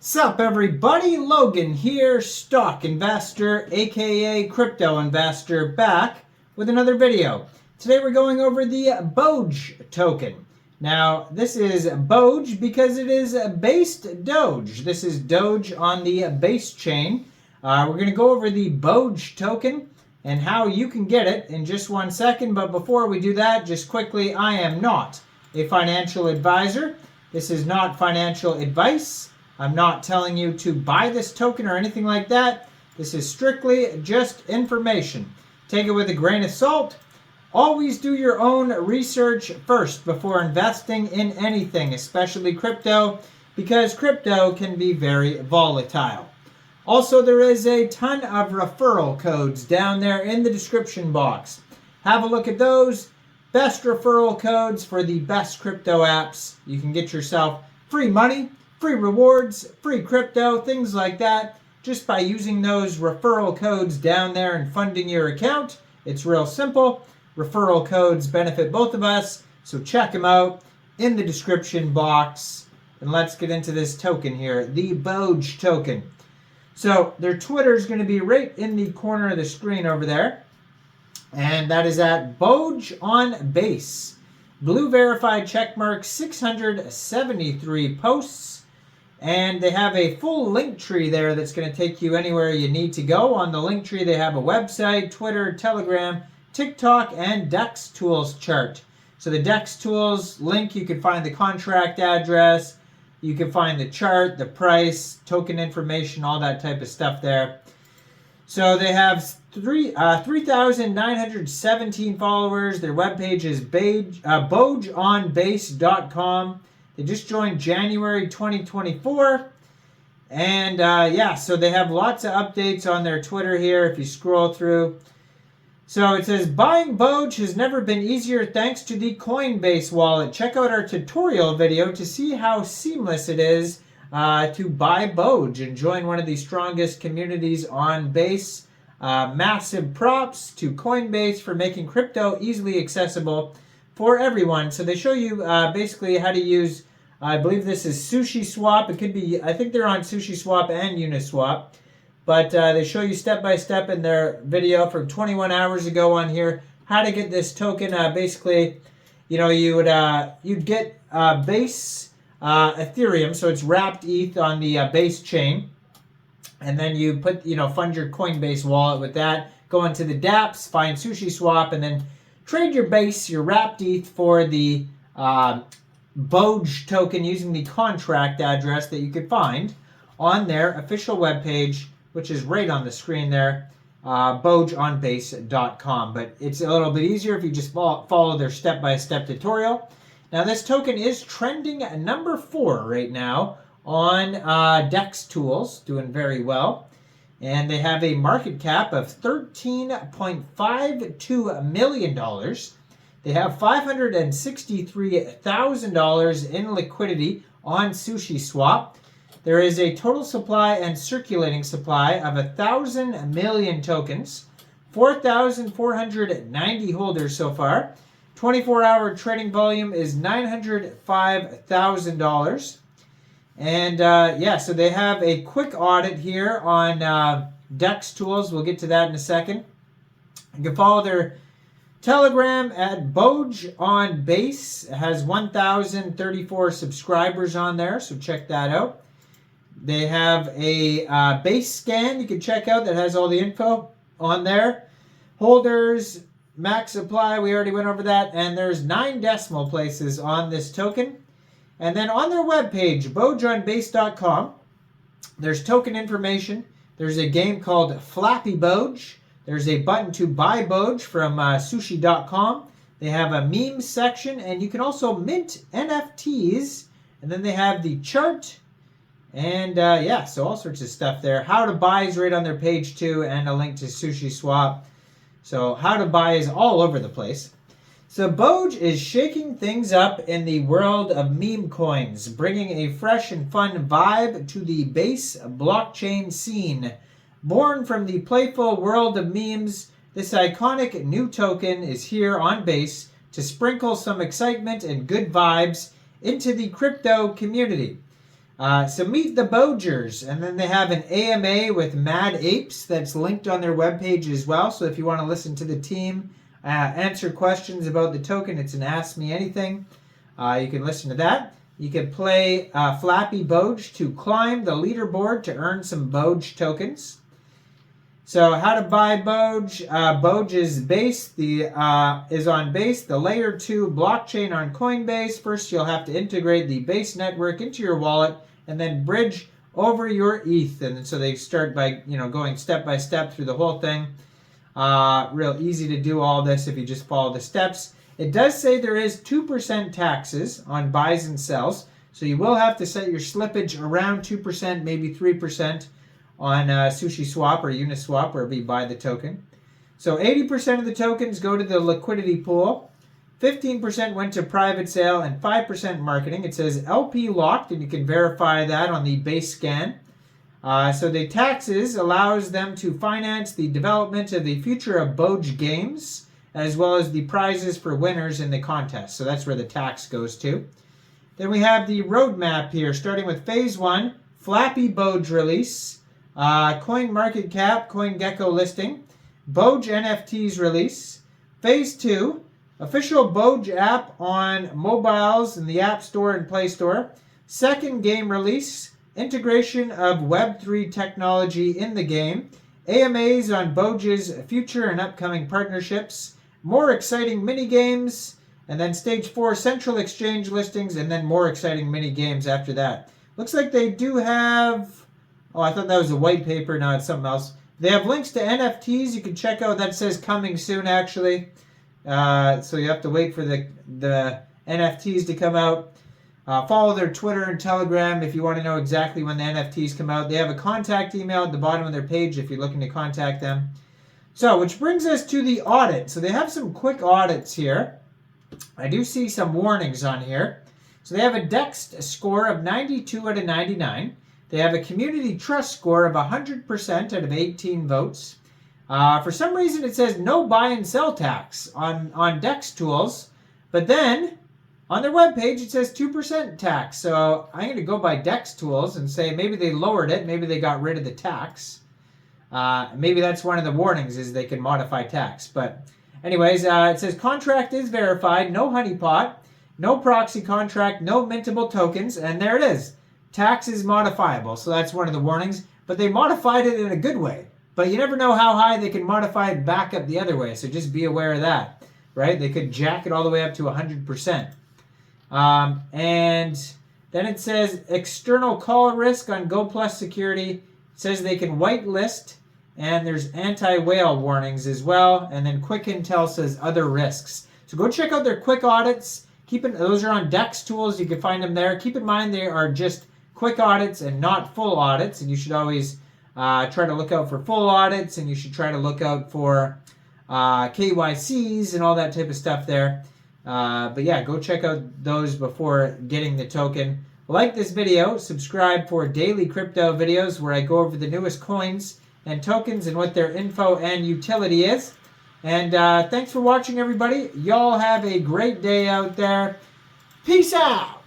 Sup everybody, Logan here, stock investor, aka crypto investor, back with another video. Today we're going over the BOGE token. Now this is BOGE because it is based Doge. This is Doge on the Basechain. We're going to go over the BOGE token and how you can get it in just 1 second. But before we do that, just quickly, I am not a financial advisor. This is not financial advice. I'm not telling you to buy this token or anything like that. This is strictly just information. Take it with a grain of salt. Always do your own research first before investing in anything, especially crypto, because crypto can be very volatile. Also, there is a ton of referral codes down there in the description box. Have a look at those. Best referral codes for the best crypto apps. You can get yourself free money, free rewards, free crypto, things like that, just by using those referral codes down there and funding your account. It's real simple. Referral codes benefit both of us, so check them out in the description box. And let's get into this token here, the BOGE token. So their Twitter is going to be right in the corner of the screen over there. And that is at BOGE on Base. Blue verified checkmark, 673 posts. And they have a full link tree there that's going to take you anywhere you need to go. On the link tree, they have a website, Twitter, Telegram, TikTok, and DEX Tools chart. So the DEX Tools link, you can find the contract address, you can find the chart, the price, token information, all that type of stuff there. So they have 3,917 followers. Their webpage is bogeonbase.com. They just joined January 2024. And yeah, so they have lots of updates on their Twitter here if you scroll through. So it says, buying BOGE has never been easier thanks to the Coinbase wallet. Check out our tutorial video to see how seamless it is to buy BOGE and join one of the strongest communities on Base. Massive props to Coinbase for making crypto easily accessible for everyone. So they show you basically how to use, I believe this is Sushiswap. It could be, I think they're on Sushiswap and Uniswap. But they show you step by step in their video from 21 hours ago on here how to get this token. Basically, you know, you'd get Base Ethereum, so it's wrapped ETH on the Basechain, and then you put, fund your Coinbase wallet with that. Go into the dApps, find Sushiswap, and then trade your Base, your wrapped ETH for the BOGE token using the contract address that you could find on their official webpage, which is right on the screen there, bogeonbase.com. But it's a little bit easier if you just follow their step-by-step tutorial. Now, this token is trending at number 4 right now on DEX Tools, doing very well. And they have a market cap of $13.52 million. They have $563,000 in liquidity on Sushiswap. There is a total supply and circulating supply of 1,000 million tokens, 4,490 holders so far. 24-hour trading volume is $905,000. And yeah, so they have a quick audit here on DEX Tools. We'll get to that in a second. You can follow their Telegram at BOGE on Base. It has 1,034 subscribers on there, so check that out. They have a base scan you can check out that has all the info on there. Holders, max supply, we already went over that. And there's 9 decimal places on this token. And then on their webpage, bogeonbase.com, there's token information. There's a game called Flappy BOGE. There's a button to buy BOGE from sushi.com. They have a memes section, and you can also mint NFTs. And then they have the chart. And yeah, so all sorts of stuff there. How to buy is right on their page too, and a link to Sushiswap. So how to buy is all over the place. So BOGE is shaking things up in the world of meme coins, bringing a fresh and fun vibe to the Base blockchain scene. Born from the playful world of memes, this iconic new token is here on Base to sprinkle some excitement and good vibes into the crypto community. So meet the Bogers, and then they have an AMA with Mad Apes that's linked on their webpage as well. So if you want to listen to the team answer questions about the token, it's an Ask Me Anything. You can listen to that. You can play Flappy Boge to climb the leaderboard to earn some Boge tokens. So how to buy Boge? Boge is on Base, the layer 2 blockchain on Coinbase. First, you'll have to integrate the Base network into your wallet and then bridge over your ETH. And so they start by going step by step through the whole thing. Real easy to do all this if you just follow the steps. It does say there is 2% taxes on buys and sells. So you will have to set your slippage around 2%, maybe 3%. On Sushiswap or Uniswap, wherever you buy the token. So 80% of the tokens go to the liquidity pool, 15% went to private sale, and 5% marketing. It says LP locked, and you can verify that on the base scan. So the taxes allows them to finance the development of the future of Boge games, as well as the prizes for winners in the contest. So that's where the tax goes to. Then we have the roadmap here, starting with Phase 1, Flappy Boge release. Coin market cap, CoinGecko listing, Boge NFTs release, Phase 2, official Boge app on mobiles in the App Store and Play Store, second game release, integration of Web3 technology in the game, AMAs on Boge's future and upcoming partnerships, more exciting mini games, and then Stage 4 central exchange listings, and then more exciting mini games after that. Looks like they do have... Oh, I thought that was a white paper. No, it's something else. They have links to NFTs you can check out. That says coming soon, actually. So you have to wait for the NFTs to come out. Follow their Twitter and Telegram if you want to know exactly when the NFTs come out. They have a contact email at the bottom of their page if you're looking to contact them. So, which brings us to the audit. So they have some quick audits here. I do see some warnings on here. So they have a DEX score of 92 out of 99. They have a community trust score of 100% out of 18 votes. For some reason, it says no buy and sell tax on DEX tools. But then, on their webpage, it says 2% tax. So I'm going to go by DEX tools and say maybe they lowered it. Maybe they got rid of the tax. Maybe that's one of the warnings is they can modify tax. But anyways, it says contract is verified. No honeypot. No proxy contract. No mintable tokens. And there it is. Tax is modifiable, so that's one of the warnings. But they modified it in a good way. But you never know how high they can modify it back up the other way, so just be aware of that, right? They could jack it all the way up to 100%. And then it says external call risk on Go Plus security. It says they can whitelist, and there's anti-whale warnings as well. And then Quick Intel says other risks. So go check out their quick audits. Those are on DEX tools. You can find them there. Keep in mind they are just quick audits and not full audits, and you should always try to look out for full audits, and you should try to look out for KYCs and all that type of stuff there. But yeah, go check out those before getting the token. Like this video, subscribe for daily crypto videos where I go over the newest coins and tokens and what their info and utility is. And thanks for watching, everybody. Y'all have a great day out there. Peace out.